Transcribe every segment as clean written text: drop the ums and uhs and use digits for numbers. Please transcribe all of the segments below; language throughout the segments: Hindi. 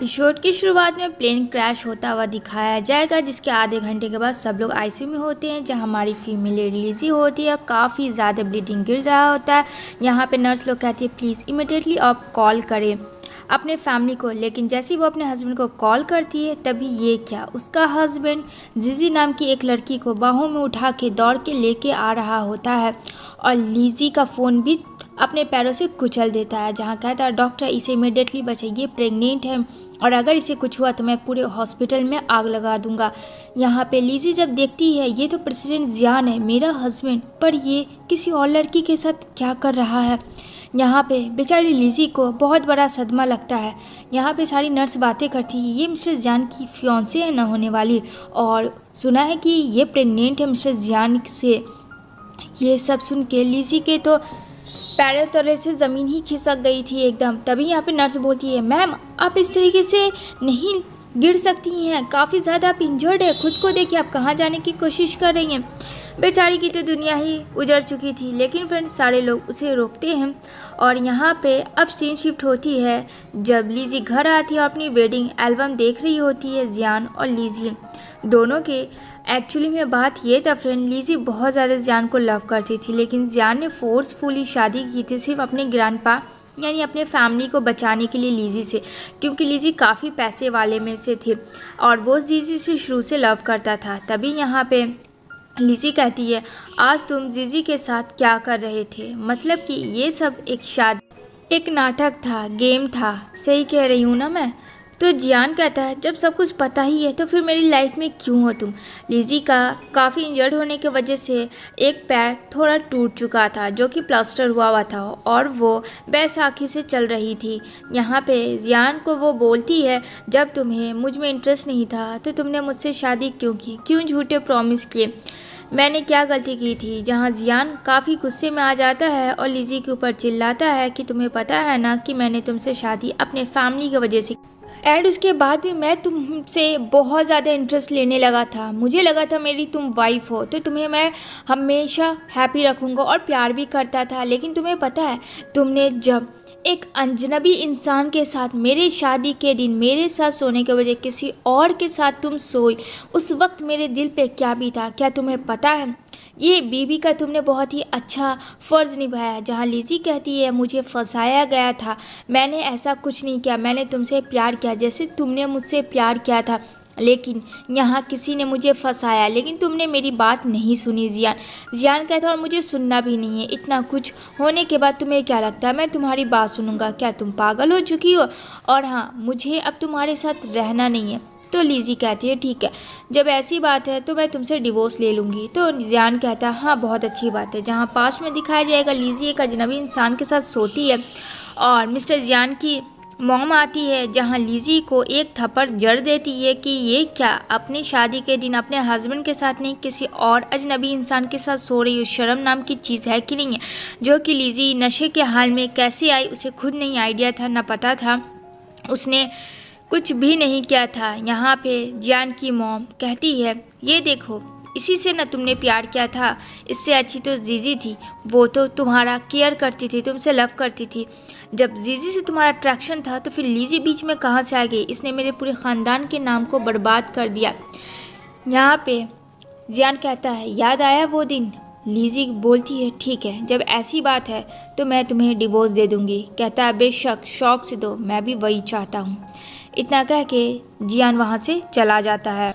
एपिसोड की शुरुआत में प्लेन क्रैश होता हुआ दिखाया जाएगा, जिसके आधे घंटे के बाद सब लोग आईसीयू में होते हैं, जहां हमारी फीमेल लिजी होती है। काफ़ी ज़्यादा ब्लीडिंग गिर रहा होता है। यहाँ पे नर्स लोग कहती है प्लीज़ इमिडिएटली आप कॉल करें अपने फैमिली को, लेकिन जैसे ही वो अपने हस्बैंड को कॉल करती है तभी ये क्या, उसका हस्बैंड जीजी नाम की एक लड़की को बाहों में उठा के दौड़ के लेके आ रहा होता है और लीजी का फ़ोन भी अपने पैरों से कुचल देता है, जहाँ कहता है डॉक्टर इसे इमिडिएटली बचाइए, प्रेग्नेंट है और अगर इसे कुछ हुआ तो मैं पूरे हॉस्पिटल में आग लगा दूंगा। यहाँ पे लीजी जब देखती है ये तो प्रेसिडेंट जियान है, मेरा हस्बैंड, पर ये किसी और लड़की के साथ क्या कर रहा है। यहाँ पे बेचारी लीजी को बहुत बड़ा सदमा लगता है। यहाँ पे सारी नर्स बातें करती है ये मिस्टर जियान की फियांसे है न होने वाली, और सुना है कि ये प्रेग्नेंट है मिस्टर जियान से। ये सब सुन के लीजी के तो पैरों तले से ज़मीन ही खिसक गई थी एकदम। तभी यहाँ पे नर्स बोलती है मैम आप इस तरीके से नहीं गिर सकती हैं, काफ़ी ज़्यादा आप इंजर्ड है, खुद को देखिए आप कहाँ जाने की कोशिश कर रही हैं। बेचारी की तो दुनिया ही उजड़ चुकी थी, लेकिन फ्रेंड्स सारे लोग उसे रोकते हैं। और यहाँ पे अब सीन शिफ्ट होती है जब लीजी घर आती है और अपनी वेडिंग एल्बम देख रही होती है। जियान और लीजी दोनों के एक्चुअली में बात ये था फ्रेंड, लीजी बहुत ज़्यादा जियान को लव करती थी, लेकिन जियान ने फोर्सफुली शादी की थी सिर्फ अपने ग्रैंडपा यानी अपने फैमिली को बचाने के लिए लीजी से, क्योंकि लीजी काफ़ी पैसे वाले में से थे और वो जीजी से शुरू से लव करता था। तभी यहाँ पे लीजी कहती है आज तुम जीजी के साथ क्या कर रहे थे, मतलब कि ये सब एक नाटक था, गेम था, सही कह रही हूँ ना मैं। तो जियान कहता है जब सब कुछ पता ही है तो फिर मेरी लाइफ में क्यों हो तुम। लीजी का काफ़ी इंजर्ड होने की वजह से एक पैर थोड़ा टूट चुका था जो कि प्लास्टर हुआ था और वो बैसाखी से चल रही थी। यहाँ पे जियान को वो बोलती है जब तुम्हें मुझ में इंटरेस्ट नहीं था तो तुमने मुझसे शादी क्यों की, क्यों झूठे प्रॉमिस किए, मैंने क्या गलती की थी। जहाँ जियान काफ़ी गुस्से में आ जाता है और लीजी के ऊपर चिल्लाता है कि तुम्हें पता है ना कि मैंने तुमसे शादी अपने फैमिली की वजह से, एंड उसके बाद भी मैं तुमसे बहुत ज़्यादा इंटरेस्ट लेने लगा था, मुझे लगा था मेरी तुम वाइफ हो तो तुम्हें मैं हमेशा हैप्पी रखूँगा और प्यार भी करता था। लेकिन तुम्हें पता है तुमने जब एक अजनबी इंसान के साथ मेरे शादी के दिन मेरे साथ सोने के वजह किसी और के साथ तुम सोई, उस वक्त मेरे दिल पे क्या भी था, क्या तुम्हें पता है। ये बीवी का तुमने बहुत ही अच्छा फ़र्ज़ निभाया। जहाँ लीजी कहती है मुझे फंसाया गया था, मैंने ऐसा कुछ नहीं किया, मैंने तुमसे प्यार किया जैसे तुमने मुझसे प्यार किया था, लेकिन यहाँ किसी ने मुझे फंसाया, लेकिन तुमने मेरी बात नहीं सुनी। जियान कहता और मुझे सुनना भी नहीं है, इतना कुछ होने के बाद तुम्हें क्या लगता है मैं तुम्हारी बात सुनूंगा, क्या तुम पागल हो चुकी हो। और हाँ मुझे अब तुम्हारे साथ रहना नहीं है। तो लीजी कहती है ठीक है, जब ऐसी बात है तो मैं तुमसे डिवोर्स ले लूँगी। तो जियान कहता है हाँ बहुत अच्छी बात है। जहाँ पास्ट में दिखाया जाएगा लीजी एक अजनबी इंसान के साथ सोती है और मिस्टर जियान की मॉम आती है, जहाँ लीजी को एक थप्पड़ जड़ देती है कि ये क्या, अपनी शादी के दिन अपने हस्बैंड के साथ नहीं किसी और अजनबी इंसान के साथ सो रही हो, शर्म नाम की चीज़ है कि नहीं है। जो कि लीजी नशे के हाल में कैसे आई उसे खुद नहीं आइडिया था, ना पता था, उसने कुछ भी नहीं किया था। यहाँ पे जियान की मॉम कहती है ये देखो इसी से ना तुमने प्यार किया था, इससे अच्छी तो जीजी थी, वो तो तुम्हारा केयर करती थी, तुमसे लव करती थी। जब जीजी से तुम्हारा अट्रैक्शन था तो फिर लीजी बीच में कहाँ से आ गई, इसने मेरे पूरे ख़ानदान के नाम को बर्बाद कर दिया। यहाँ पे जियान कहता है याद आया वो दिन। लीजी बोलती है ठीक है जब ऐसी बात है तो मैं तुम्हें डिवोर्स दे दूँगी। कहता है बेशक शौक से दो, मैं भी वही चाहता हूँ। इतना कह के जियान वहाँ से चला जाता है।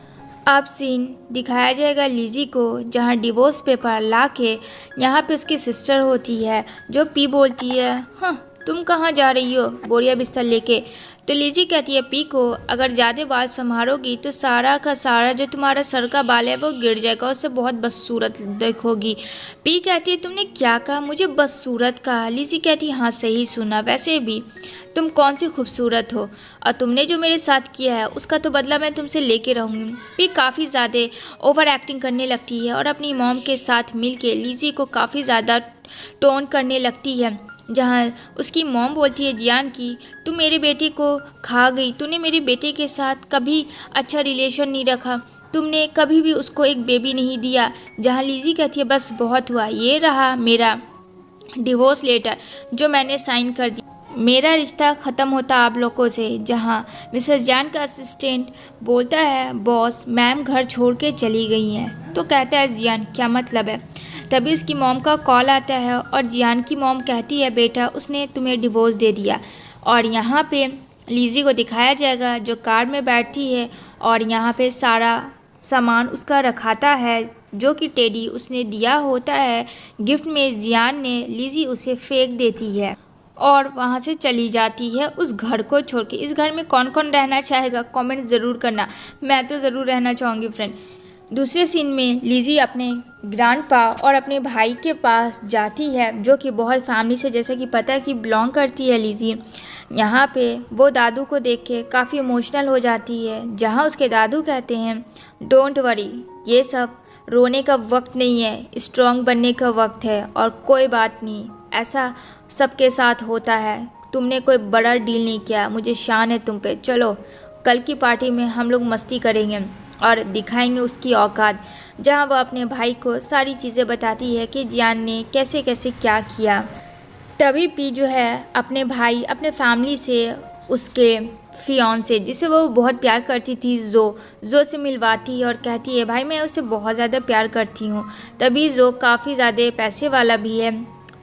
अब सीन दिखाया जाएगा लीजी को, जहाँ डिवोर्स पेपर ला के यहाँ पे उसकी सिस्टर होती है जो पी बोलती है हाँ तुम कहाँ जा रही हो बोरिया बिस्तर लेके। तो लीजी कहती है पी को अगर ज़्यादा बाल संभालोगी तो सारा का सारा जो तुम्हारा सर का बाल है वो गिर जाएगा, उससे बहुत बदसूरत देखोगी। पी कहती है तुमने क्या कहा, मुझे बदसूरत कहा। लीजी कहती है हाँ सही सुना, वैसे भी तुम कौन सी खूबसूरत हो और तुमने जो मेरे साथ किया है उसका तो बदला मैं तुमसे लेके रहूँगी। पी काफ़ी ज़्यादा ओवर एक्टिंग करने लगती है और अपनी मॉम के साथ मिल के लीजी को काफ़ी ज़्यादा टोन करने लगती है। जहाँ उसकी मॉम बोलती है जियान की तू मेरे बेटे को खा गई, तूने मेरे बेटे के साथ कभी अच्छा रिलेशन नहीं रखा, तुमने कभी भी उसको एक बेबी नहीं दिया। जहाँ लीजी कहती है बस बहुत हुआ, ये रहा मेरा डिवोर्स लेटर जो मैंने साइन कर दिया। मेरा रिश्ता ख़त्म होता आप लोगों से। जहाँ मिसेस जान का असिस्टेंट बोलता है बॉस मैम घर छोड़ के चली गई हैं। तो कहता है जियान क्या मतलब है। तभी उसकी मॉम का कॉल आता है और जियान की मॉम कहती है बेटा उसने तुम्हें डिवोर्स दे दिया। और यहाँ पे लीज़ी को दिखाया जाएगा जो कार में बैठती है और यहाँ पे सारा सामान उसका रखाता है जो कि टेडी उसने दिया होता है गिफ्ट में। जियान ने लीज़ी उसे फेंक देती है और वहाँ से चली जाती है उस घर को छोड़ के। इस घर में कौन कौन रहना चाहेगा कमेंट ज़रूर करना। मैं तो ज़रूर रहना चाहूँगी फ्रेंड। दूसरे सीन में लीज़ी अपने ग्रैंडपा और अपने भाई के पास जाती है जो कि बहुत फैमिली से जैसे कि पता है कि बिलोंग करती है लीज़ी। यहाँ पे वो दादू को देख के काफ़ी इमोशनल हो जाती है जहाँ उसके दादू कहते हैं डोंट वरी ये सब रोने का वक्त नहीं है, स्ट्रॉन्ग बनने का वक्त है और कोई बात नहीं ऐसा सबके साथ होता है। तुमने कोई बड़ा डील नहीं किया, मुझे शान है तुम पे। चलो कल की पार्टी में हम लोग मस्ती करेंगे और दिखाएंगे उसकी औकात। जहाँ वो अपने भाई को सारी चीज़ें बताती है कि जियान ने कैसे कैसे क्या किया। तभी पी जो है अपने भाई अपने फैमिली से उसके फियांसे जिसे वो बहुत प्यार करती थी जो से मिलवाती है और कहती है भाई मैं उससे बहुत ज़्यादा प्यार करती हूँ। तभी जो काफ़ी ज़्यादा पैसे वाला भी है।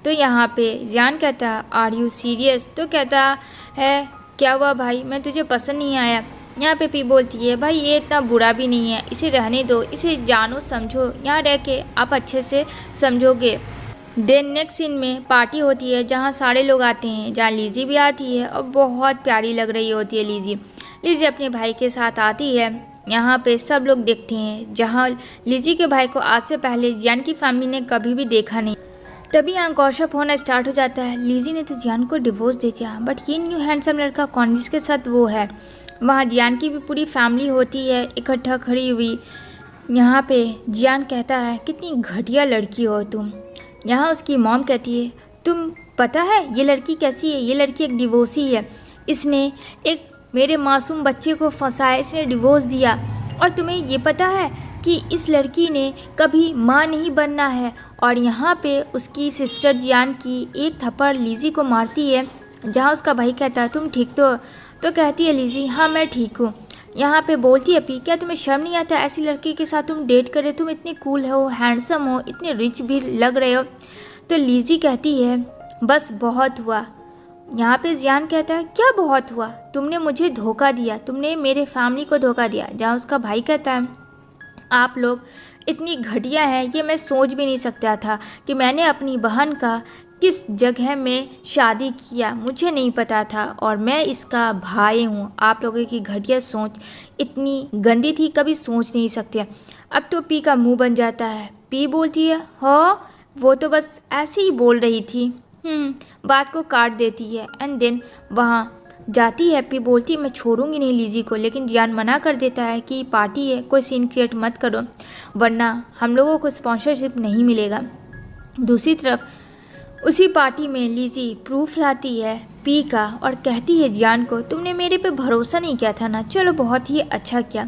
तो यहाँ पे जियान कहता है आर यू सीरियस। तो कहता है क्या हुआ भाई मैं तुझे पसंद नहीं आया। यहाँ पे पी बोलती है भाई ये इतना बुरा भी नहीं है, इसे रहने दो, इसे जानो समझो, यहाँ रह के आप अच्छे से समझोगे। देन नेक्स्ट सीन में पार्टी होती है जहाँ सारे लोग आते हैं, जहाँ लीज़ी भी आती है और बहुत प्यारी लग रही होती है लीज़ी अपने भाई के साथ आती है। यहाँ पे सब लोग देखते हैं जहाँ लीज़ी के भाई को आज से पहले जियान की फैमिली ने कभी भी देखा नहीं। तभी यहाँ गॉसिप होना स्टार्ट हो जाता है। लीज़ी ने तो जियान को डिवोर्स दे दिया बट ये न्यू हैंडसम लड़का कौन जिसके साथ वो है। वहाँ जियान की भी पूरी फैमिली होती है इकट्ठा खड़ी हुई। यहाँ पे जियान कहता है कितनी घटिया लड़की हो तुम। यहाँ उसकी मॉम कहती है तुम पता है ये लड़की कैसी है, ये लड़की एक डिवोर्सी है, इसने एक मेरे मासूम बच्चे को फंसाया, इसने डिवोर्स दिया। और तुम्हें ये पता है कि इस लड़की ने कभी माँ नहीं बनना है। और यहाँ पे उसकी सिस्टर जियान की एक थप्पड़ लीज़ी को मारती है जहाँ उसका भाई कहता है तुम ठीक तो कहती है लीज़ी हाँ मैं ठीक हूँ। यहाँ पे बोलती है पी क्या तुम्हें शर्म नहीं आता ऐसी लड़की के साथ तुम डेट करे, तुम इतने कूल हो, हैंडसम हो, इतने रिच भी लग रहे हो। तो लीज़ी कहती है बस बहुत हुआ। यहाँ पे जियान कहता है क्या बहुत हुआ, तुमने मुझे धोखा दिया, तुमने मेरे फैमिली को धोखा दिया। जहाँ उसका भाई कहता है आप लोग इतनी घटिया है ये मैं सोच भी नहीं सकता था कि मैंने अपनी बहन का किस जगह में शादी किया, मुझे नहीं पता था और मैं इसका भाई हूँ। आप लोगों की घटिया सोच इतनी गंदी थी कभी सोच नहीं सकते। अब तो पी का मुंह बन जाता है। पी बोलती है हाँ वो तो बस ऐसे ही बोल रही थी। बात को काट देती है एंड देन वहाँ जाती है। पी बोलती है मैं छोड़ूंगी नहीं लीज़ी को, लेकिन जियान मना कर देता है कि पार्टी है कोई सीन क्रिएट मत करो वरना हम लोगों को स्पॉन्सरशिप नहीं मिलेगा। दूसरी तरफ उसी पार्टी में लीज़ी प्रूफ लाती है पी का और कहती है जियान को तुमने मेरे पे भरोसा नहीं किया था ना, चलो बहुत ही अच्छा किया।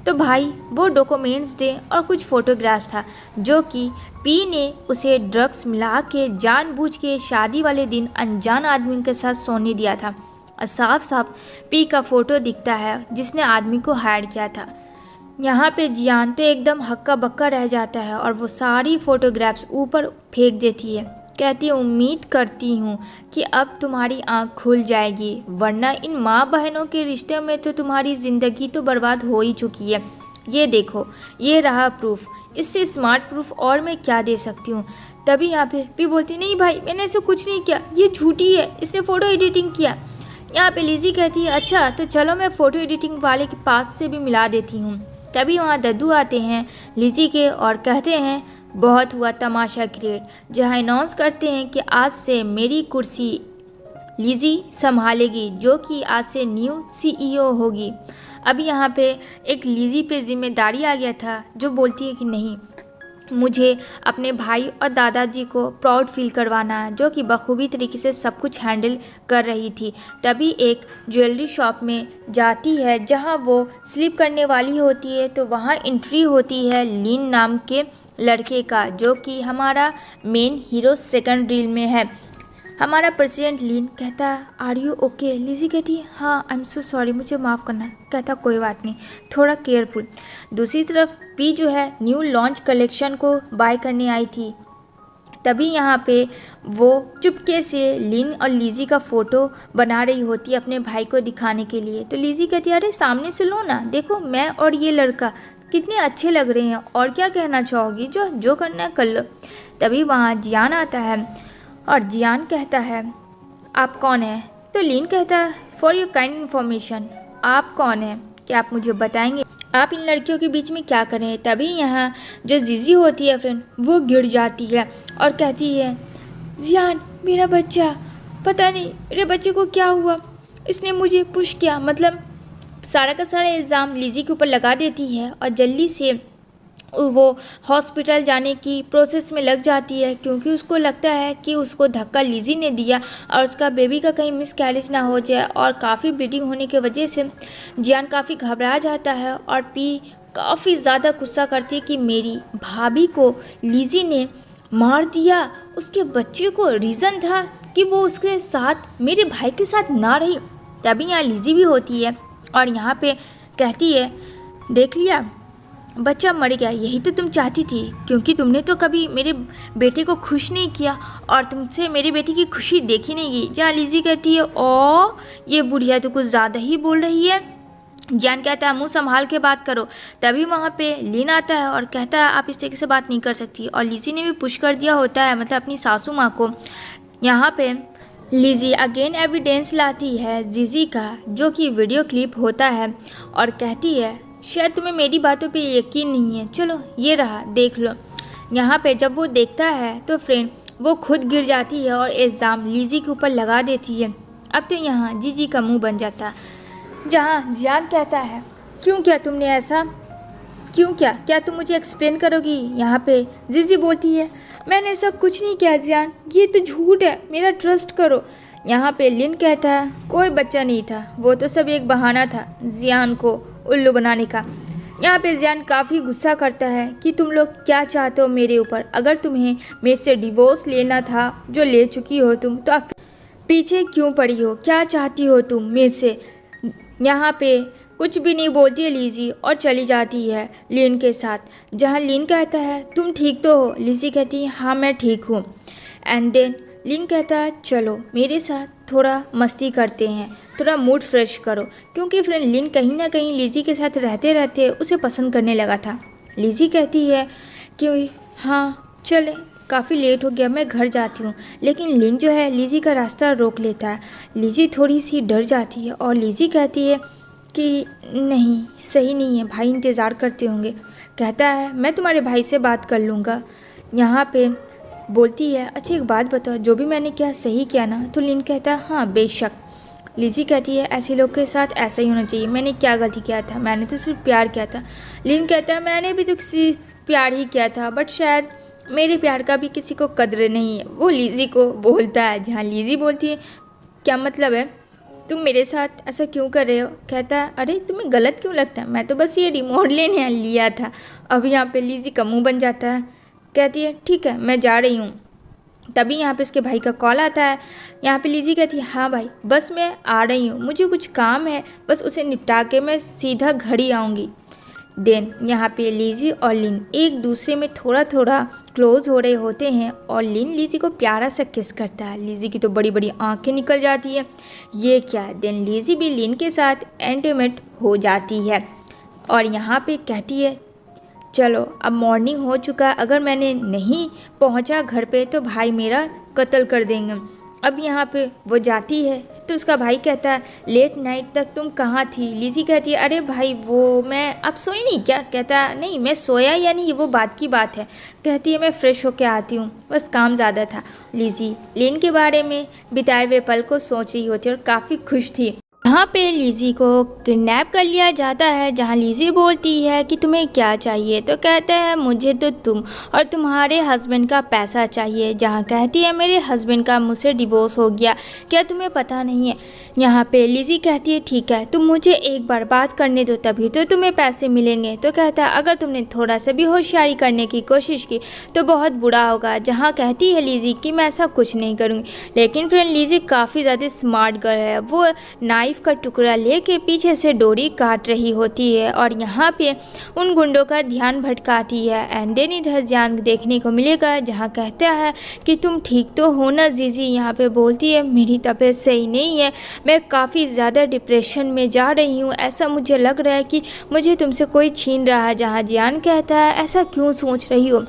तो भाई वो डॉक्यूमेंट्स दे और कुछ फ़ोटोग्राफ था जो कि पी ने उसे ड्रग्स मिला के जानबूझ के शादी वाले दिन अनजान आदमी के साथ सोने दिया था। और साफ साफ पी का फ़ोटो दिखता है जिसने आदमी को हायर किया था। यहाँ पे जियान तो एकदम हक्का बक्का रह जाता है और वो सारी फ़ोटोग्राफ्स ऊपर फेंक देती है। कहती है उम्मीद करती हूँ कि अब तुम्हारी आँख खुल जाएगी वरना इन माँ बहनों के रिश्ते में तो तुम्हारी ज़िंदगी तो बर्बाद हो ही चुकी है। ये देखो ये रहा प्रूफ, इससे स्मार्ट प्रूफ और मैं क्या दे सकती हूँ। तभी यहाँ पे भी बोलती नहीं भाई मैंने ऐसे कुछ नहीं किया, ये झूठी है, इसने फ़ोटो एडिटिंग किया। यहाँ पे लीज़ी कहती है अच्छा तो चलो मैं फ़ोटो एडिटिंग वाले के पास से भी मिला देती हूँ। तभी वहाँ दद्दू आते हैं लीज़ी के और कहते हैं बहुत हुआ तमाशा क्रिएट, जहाँ अनाउंस करते हैं कि आज से मेरी कुर्सी लीज़ी संभालेगी जो कि आज से न्यू CEO होगी। अब यहाँ पे एक लीज़ी पे जिम्मेदारी आ गया था जो बोलती है कि नहीं मुझे अपने भाई और दादाजी को प्राउड फील करवाना है जो कि बखूबी तरीके से सब कुछ हैंडल कर रही थी। तभी एक ज्वेलरी शॉप में जाती है जहां वो स्लीप करने वाली होती है तो वहां एंट्री होती है लीन नाम के लड़के का जो कि हमारा मेन हीरो सेकंड रील में है। हमारा प्रेसिडेंट लिन कहता है आर यू ओके। लिजी कहती है हाँ आई एम सो सॉरी, मुझे माफ़ करना। कहता कोई बात नहीं, थोड़ा केयरफुल। दूसरी तरफ पी जो है न्यू लॉन्च कलेक्शन को बाय करने आई थी। तभी यहाँ पे वो चुपके से लिन और लिजी का फ़ोटो बना रही होती है अपने भाई को दिखाने के लिए। तो लिजी कहती है अरे सामने से लो ना, देखो मैं और ये लड़का कितने अच्छे लग रहे हैं, और क्या कहना चाहोगी, जो जो करना है कर लो। तभी वहाँ जियान आता है और जियान कहता है आप कौन हैं। तो लिन कहता है फॉर योर काइंड इन्फॉर्मेशन, आप कौन हैं, क्या आप मुझे बताएंगे आप इन लड़कियों के बीच में क्या करें। तभी यहाँ जो जीजी होती है फ्रेंड, वो गिर जाती है और कहती है जियान मेरा बच्चा, पता नहीं मेरे बच्चे को क्या हुआ, इसने मुझे पुश किया। मतलब सारा का सारा इल्ज़ाम लिजी के ऊपर लगा देती है और जल्दी से वो हॉस्पिटल जाने की प्रोसेस में लग जाती है, क्योंकि उसको लगता है कि उसको धक्का लिजी ने दिया और उसका बेबी का कहीं मिसकैरेज ना हो जाए। और काफ़ी ब्लीडिंग होने की वजह से जियान काफ़ी घबरा जाता है और पी काफ़ी ज़्यादा गुस्सा करती है कि मेरी भाभी को लिजी ने मार दिया, उसके बच्चे को रीज़न था कि वो उसके साथ मेरे भाई के साथ ना रही। तभी यहाँ लिजी भी होती है और यहाँ पे कहती है देख लिया बच्चा मर गया, यही तो तुम चाहती थी, क्योंकि तुमने तो कभी मेरे बेटे को खुश नहीं किया और तुमसे मेरे बेटे की खुशी देखी नहीं गई। जहाँ लिजी कहती है ओ ये बुढ़िया तो कुछ ज़्यादा ही बोल रही है। ज्ञान कहता है मुंह संभाल के बात करो। तभी वहाँ पे लिन आता है और कहता है आप इस तरीके से बात नहीं कर सकती, और लिजी ने भी पुश कर दिया होता है, मतलब अपनी सासू माँ को। यहाँ पे लिजी अगेन एविडेंस लाती है जीजी का, जो कि वीडियो क्लिप होता है, और कहती है शायद तुम्हें मेरी बातों पे यकीन नहीं है, चलो ये रहा देख लो। यहाँ पे जब वो देखता है तो फ्रेंड वो खुद गिर जाती है और इल्ज़ाम लिजी के ऊपर लगा देती है। अब तो यहाँ जीजी का मुंह बन जाता है। जहाँ जियान कहता है क्यों किया तुमने ऐसा, क्यों क्या तुम मुझे एक्सप्लेन करोगी। यहाँ पे जीजी बोलती है मैंने ऐसा कुछ नहीं किया जियान, ये तो झूठ है, मेरा ट्रस्ट करो। यहाँ पे लिन कहता है कोई बच्चा नहीं था, वो तो सब एक बहाना था जियान को उल्लू बनाने का। यहाँ पे जियान काफ़ी गुस्सा करता है कि तुम लोग क्या चाहते हो मेरे ऊपर, अगर तुम्हें मेरे से डिवोर्स लेना था जो ले चुकी हो तुम, तो आप पीछे क्यों पड़ी हो, क्या चाहती हो तुम मेरे से। यहाँ पे कुछ भी नहीं बोलती है लिजी और चली जाती है लिन के साथ। जहाँ लिन कहता है तुम ठीक तो हो, लिजी कहती है हाँ मैं ठीक हूँ। एंड देन लिन कहता है चलो मेरे साथ थोड़ा मस्ती करते हैं, थोड़ा मूड फ्रेश करो, क्योंकि फ्रेंड लिन कहीं ना कहीं लिजी के साथ रहते रहते उसे पसंद करने लगा था। लिजी कहती है कि हाँ चले, काफ़ी लेट हो गया, मैं घर जाती हूँ। लेकिन लिन जो है लिजी का रास्ता रोक लेता है। लिजी थोड़ी सी डर जाती है और लिजी कहती है कि नहीं सही नहीं है, भाई इंतज़ार करते होंगे। कहता है मैं तुम्हारे भाई से बात कर लूँगा। यहाँ पे बोलती है अच्छा एक बात बताओ, जो भी मैंने किया सही किया ना। तो लिन कहता है हाँ बेशक। लिजी कहती है ऐसे लोग के साथ ऐसा ही होना चाहिए, मैंने क्या गलती किया था, मैंने तो सिर्फ प्यार किया था। लिन कहता है मैंने भी तो सिर्फ प्यार ही किया था, बट शायद मेरे प्यार का भी किसी को कदर नहीं है, वो लिजी को बोलता है। जहाँ लिजी बोलती है क्या मतलब है, तुम मेरे साथ ऐसा क्यों कर रहे हो। कहता है अरे तुम्हें गलत क्यों लगता है, मैं तो बस ये रिमोट लेने लिया था। अब यहाँ पे लिजी का मुँह बन जाता है। कहती है ठीक है मैं जा रही हूँ। तभी यहाँ पे उसके भाई का कॉल आता है। यहाँ पे लिजी कहती है हाँ भाई बस मैं आ रही हूँ, मुझे कुछ काम है, बस उसे निपटा के मैं सीधा घर ही आऊँगी। देन यहाँ पे लिजी और लिन एक दूसरे में थोड़ा थोड़ा क्लोज हो रहे होते हैं और लिन लिजी को प्यारा सा किस करता है। लिजी की तो बड़ी बड़ी आंखें निकल जाती है, ये क्या है। देन लिजी भी लिन के साथ इंटीमेट हो जाती है और यहाँ पे कहती है चलो अब मॉर्निंग हो चुका है, अगर मैंने नहीं पहुंचा घर पे तो भाई मेरा कत्ल कर देंगे। अब यहाँ पे वो जाती है तो उसका भाई कहता है लेट नाइट तक तुम कहाँ थी। लिजी कहती है अरे भाई वो मैं अब सोई नहीं क्या। कहता नहीं मैं सोया या नहीं वो बात की बात है। कहती है मैं फ़्रेश होके आती हूँ, बस काम ज़्यादा था। लिजी लिन के बारे में बिताए हुए पल को सोच रही होती है और काफ़ी खुश थी। यहाँ पे लिज़ी को किडनैप कर लिया जाता है, जहाँ लिज़ी बोलती है कि तुम्हें क्या चाहिए, तो कहते हैं मुझे तो तुम और तुम्हारे हस्बैंड का पैसा चाहिए। जहाँ कहती है मेरे हस्बैंड का मुझसे डिवोर्स हो गया, क्या तुम्हें पता नहीं है। यहाँ पे लिज़ी कहती है ठीक है, तुम मुझे एक बार बात करने दो तभी तो तुम्हें पैसे मिलेंगे। तो कहता है अगर तुमने थोड़ा सा भी होशियारी करने की कोशिश की तो बहुत बुरा होगा। जहाँ कहती है लिज़ी कि मैं ऐसा कुछ नहीं करूँगी, लेकिन फ्रेंड लिज़ी काफ़ी ज़्यादा स्मार्ट गर्ल है। वो नाइफ का टुकड़ा लेके पीछे से डोरी काट रही होती है और यहाँ पे उन गुंडों का ध्यान भटकाती है। एंड देन इधर जान देखने को मिलेगा, जहाँ कहता है कि तुम ठीक तो हो ना जीजी। यहाँ पे बोलती है मेरी तबीयत सही नहीं है, मैं काफ़ी ज़्यादा डिप्रेशन में जा रही हूँ, ऐसा मुझे लग रहा है कि मुझे तुमसे कोई छीन रहा है। जहाँ जियान कहता है ऐसा क्यों सोच रही हो,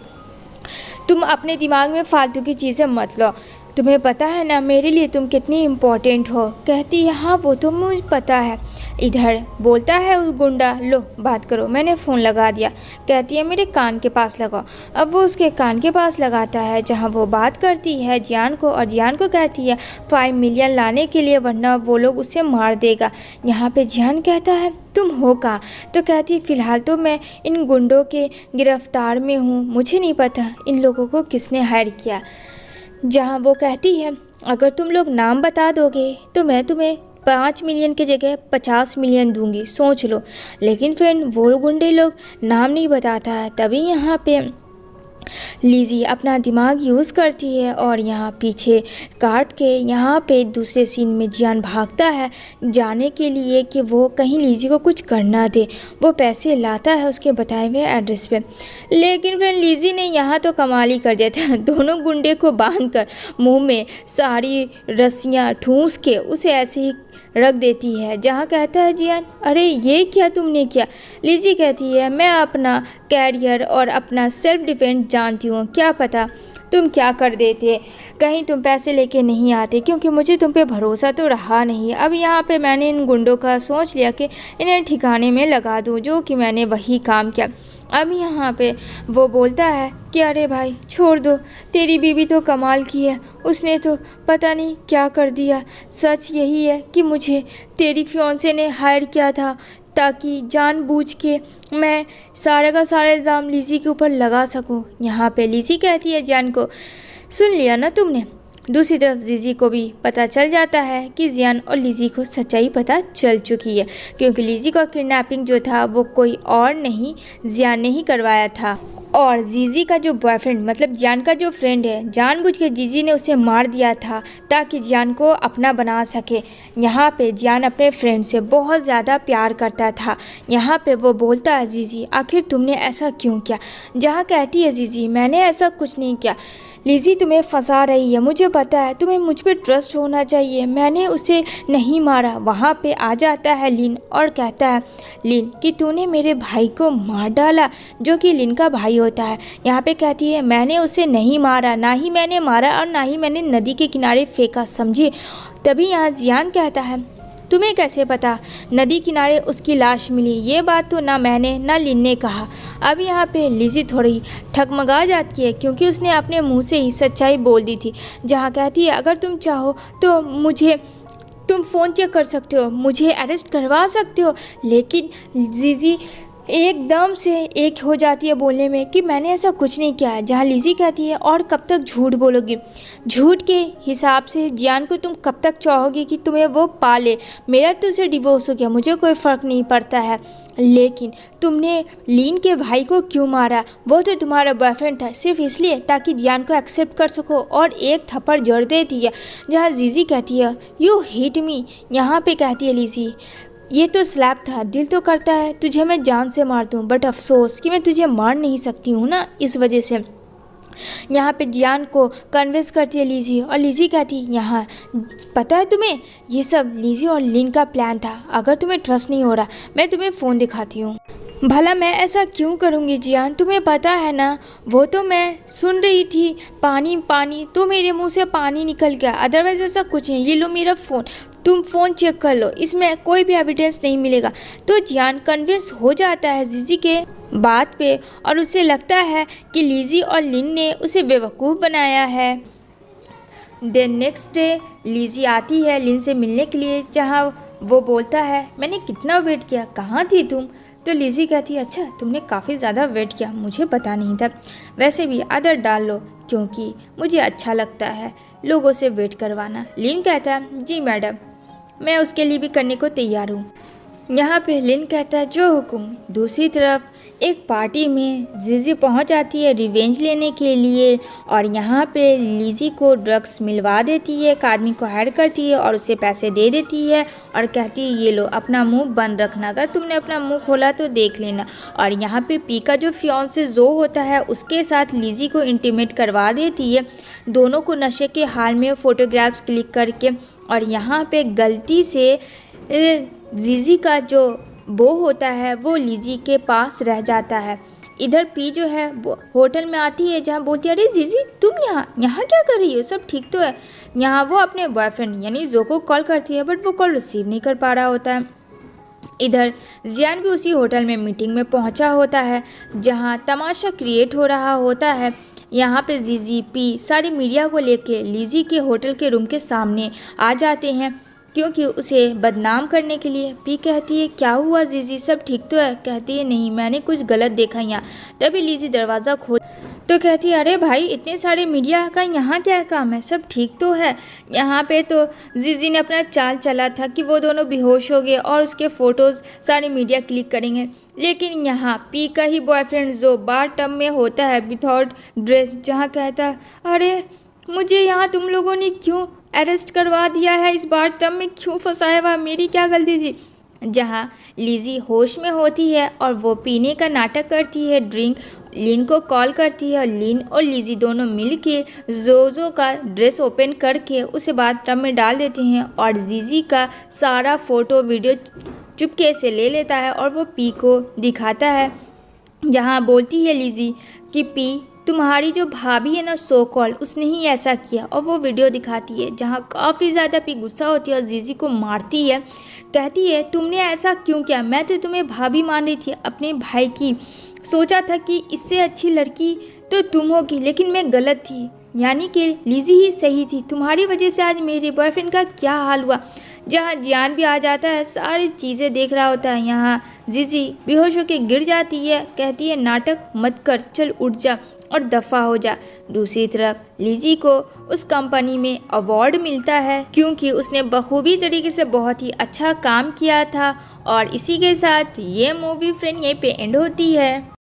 तुम अपने दिमाग में फालतू की चीज़ें मत लो, तुम्हें पता है ना मेरे लिए तुम कितनी इम्पोर्टेंट हो। कहती है हाँ वो तो मुझे पता है। इधर बोलता है उस गुंडा लो बात करो, मैंने फ़ोन लगा दिया। कहती है मेरे कान के पास लगाओ। अब वो उसके कान के पास लगाता है, जहाँ वो बात करती है जियान को और जियान को कहती है 5 मिलियन लाने के लिए, वरना वो लोग उसे मार देगा। यहाँ पे जियान कहता है तुम हो कहाँ। तो कहती है फ़िलहाल तो मैं इन गुंडों के गिरफ्तार में हूँ, मुझे नहीं पता इन लोगों को किसने हायर किया। जहाँ वो कहती है अगर तुम लोग नाम बता दोगे तो मैं तुम्हें 5 मिलियन की जगह 50 मिलियन दूंगी, सोच लो। लेकिन फ्रेंड वो गुंडे लोग नाम नहीं बताता है। तभी यहाँ पे लिज़ी अपना दिमाग यूज़ करती है और यहाँ पीछे काट के यहाँ पे दूसरे सीन में जियान भागता है जाने के लिए कि वो कहीं लिज़ी को कुछ करना दे। वो पैसे लाता है उसके बताए हुए एड्रेस पे, लेकिन फिर लिज़ी ने यहाँ तो कमाल ही कर दिया था। दोनों गुंडे को बांधकर मुंह में सारी रस्सियाँ ठूंस के उसे ऐसे ही रख देती है। जहाँ कहता है जियान अरे ये क्या तुमने किया। लिज़ी कहती है मैं अपना कैरियर और अपना सेल्फ डिफेंस जानती हूँ, क्या पता तुम क्या कर देते, कहीं तुम पैसे लेके नहीं आते, क्योंकि मुझे तुम पे भरोसा तो रहा नहीं। अब यहाँ पे मैंने इन गुंडों का सोच लिया कि इन्हें ठिकाने में लगा दूँ, जो कि मैंने वही काम किया। अब यहाँ पे वो बोलता है कि अरे भाई छोड़ दो, तेरी बीवी तो कमाल की है, उसने तो पता नहीं क्या कर दिया। सच यही है कि मुझे तेरी फियांसे ने हायर किया था ताकि जानबूझ के मैं सारे का सारा इल्ज़ाम लिज़ी के ऊपर लगा सकूं। यहाँ पे लिज़ी कहती है जियान को सुन लिया ना तुमने। दूसरी तरफ जीजी को भी पता चल जाता है कि जियान और लिज़ी को सच्चाई पता चल चुकी है, क्योंकि लिज़ी का किडनैपिंग जो था वो कोई और नहीं जियान ने ही करवाया था। और जीजी का जो बॉयफ्रेंड मतलब जियान का जो फ्रेंड है, जानबूझ के जीजी ने उसे मार दिया था ताकि जियान को अपना बना सके। यहाँ पे जियान अपने फ्रेंड से बहुत ज़्यादा प्यार करता था। यहाँ पे वो बोलता है जीजी आखिर तुमने ऐसा क्यों किया। जहाँ कहती है जीजी मैंने ऐसा कुछ नहीं किया, लिज़ी तुम्हें फंसा रही है, मुझे पता है, तुम्हें मुझ पे ट्रस्ट होना चाहिए, मैंने उसे नहीं मारा। वहाँ पे आ जाता है लिन और कहता है लिन कि तूने मेरे भाई को मार डाला, जो कि लिन का भाई होता है। यहाँ पे कहती है मैंने उसे नहीं मारा, ना ही मैंने मारा और ना ही मैंने नदी के किनारे फेंका, समझे। तभी यहाँ जियान कहता है तुम्हें कैसे पता नदी किनारे उसकी लाश मिली, ये बात तो ना मैंने ना लिन ने कहा। अब यहाँ पे लिज़ी थोड़ी ठगमगा जाती है, क्योंकि उसने अपने मुंह से ही सच्चाई बोल दी थी। जहाँ कहती है अगर तुम चाहो तो तुम फ़ोन चेक कर सकते हो, मुझे अरेस्ट करवा सकते हो। लेकिन लिज़ी एकदम से एक हो जाती है बोलने में कि मैंने ऐसा कुछ नहीं किया है। जहाँ लिज़ी कहती है और कब तक झूठ बोलोगी, झूठ के हिसाब से जियान को तुम कब तक चाहोगी कि तुम्हें वो पाले। मेरा तो उसे डिवोर्स हो गया, मुझे कोई फ़र्क नहीं पड़ता है, लेकिन तुमने लीन के भाई को क्यों मारा, वो तो तुम्हारा बॉयफ्रेंड था, सिर्फ इसलिए ताकि जियान को एक्सेप्ट कर सको। और एक थप्पड़ जड़ देती है। जहाँ जीजी कहती है यू हिट मी। यहाँ पे कहती है लिज़ी ये तो स्लैप था, दिल तो करता है तुझे मैं जान से मार दूँ, बट अफसोस कि मैं तुझे मार नहीं सकती हूँ ना, इस वजह से। यहाँ पे जियान को कन्विंस करती है लिज़ी और लिज़ी कहती है यहाँ पता है तुम्हें ये सब लिज़ी और लिन का प्लान था। अगर तुम्हें ट्रस्ट नहीं हो रहा मैं तुम्हें फ़ोन दिखाती हूँ। भला मैं ऐसा क्यों करूँगी जियान, तुम्हें पता है ना, वो तो मैं सुन रही थी पानी पानी, तो मेरे मुंह से पानी निकल गया, अदरवाइज़ ऐसा कुछ नहीं। ये लो मेरा फ़ोन, तुम फ़ोन चेक कर लो, इसमें कोई भी एविडेंस नहीं मिलेगा। तो जियान कन्विंस हो जाता है जीजी के बात पे और उसे लगता है कि लिज़ी और लिन ने उसे बेवकूफ़ बनाया है। देन नेक्स्ट डे लिज़ी आती है लिन से मिलने के लिए, जहाँ वो बोलता है मैंने कितना वेट किया, कहाँ थी तुम? तो लिज़ी कहती है अच्छा तुमने काफ़ी ज़्यादा वेट किया, मुझे पता नहीं था। वैसे भी आदत डाल लो क्योंकि मुझे अच्छा लगता है लोगों से वेट करवाना। लिन कहता है जी मैडम, मैं उसके लिए भी करने को तैयार हूँ। यहाँ पे लिन कहता है जो हुक्म। दूसरी तरफ एक पार्टी में जीजी पहुँच जाती है रिवेंज लेने के लिए और यहाँ पे लिज़ी को ड्रग्स मिलवा देती है, एक आदमी को हायर करती है और उसे पैसे दे देती है और कहती है ये लो अपना मुंह बंद रखना, अगर तुमने अपना मुंह खोला तो देख लेना। और यहाँ पे पी का जो फियांसे जो होता है उसके साथ लिज़ी को इंटीमेट करवा देती है, दोनों को नशे के हाल में फ़ोटोग्राफ्स क्लिक करके। और यहाँ पे गलती से जीजी का जो बो होता है वो लिज़ी के पास रह जाता है। इधर पी जो है वो होटल में आती है जहाँ बोलती है अरे जीजी तुम यहाँ क्या कर रही हो, सब ठीक तो है? यहाँ वो अपने बॉयफ्रेंड यानी जो को कॉल करती है बट वो कॉल रिसीव नहीं कर पा रहा होता है। इधर जियान भी उसी होटल में मीटिंग में पहुँचा होता है जहाँ तमाशा क्रिएट हो रहा होता है। यहाँ पे जीजी पी सारी मीडिया को लेके लिज़ी के होटल के रूम के सामने आ जाते हैं क्योंकि उसे बदनाम करने के लिए। पी कहती है क्या हुआ जीजी, सब ठीक तो है? कहती है नहीं मैंने कुछ गलत देखा यहाँ। तभी लिज़ी दरवाज़ा खोल तो कहती है अरे भाई इतने सारे मीडिया का यहाँ क्या काम है, सब ठीक तो है? यहाँ पे तो जीजी ने अपना चाल चला था कि वो दोनों बेहोश हो गए और उसके फ़ोटोज़ सारे मीडिया क्लिक करेंगे, लेकिन यहाँ पी का ही बॉयफ्रेंड जो बार टब में होता है विदाउट ड्रेस, जहाँ कहता है अरे मुझे यहाँ तुम लोगों ने क्यों अरेस्ट करवा दिया है, इस बार टब में क्यों फंसाया हुआ, मेरी क्या गलती थी? जहाँ लिज़ी होश में होती है और वो पीने का नाटक करती है ड्रिंक, लिन को कॉल करती है और लिन और लिज़ी दोनों मिलके जोजो का ड्रेस ओपन करके उसे बाथटब में डाल देते हैं और जीजी का सारा फ़ोटो वीडियो चुपके से ले लेता है और वो पी को दिखाता है। जहाँ बोलती है लिज़ी कि पी तुम्हारी जो भाभी है ना सो कॉल उसने ही ऐसा किया, और वो वीडियो दिखाती है जहाँ काफ़ी ज़्यादा पी गुस्सा होती है और जीजी को मारती है। कहती है तुमने ऐसा क्यों किया, मैं तो तुम्हें भाभी मान रही थी अपने भाई की, सोचा था कि इससे अच्छी लड़की तो तुम होगी, लेकिन मैं गलत थी, यानी कि लिज़ी ही सही थी, तुम्हारी वजह से आज मेरे बॉयफ्रेंड का क्या हाल हुआ। जहाँ जियान भी आ जाता है, सारी चीज़ें देख रहा होता है। यहाँ जीजी बेहोश होकर गिर जाती है, कहती है नाटक मत कर, चल उठ जा और दफ़ा हो जा। दूसरी तरफ लिज़ी को उस कंपनी में अवार्ड मिलता है क्योंकि उसने बखूबी तरीके से बहुत ही अच्छा काम किया था। और इसी के साथ ये मूवी फ्रेंड यहीं पे एंड होती है।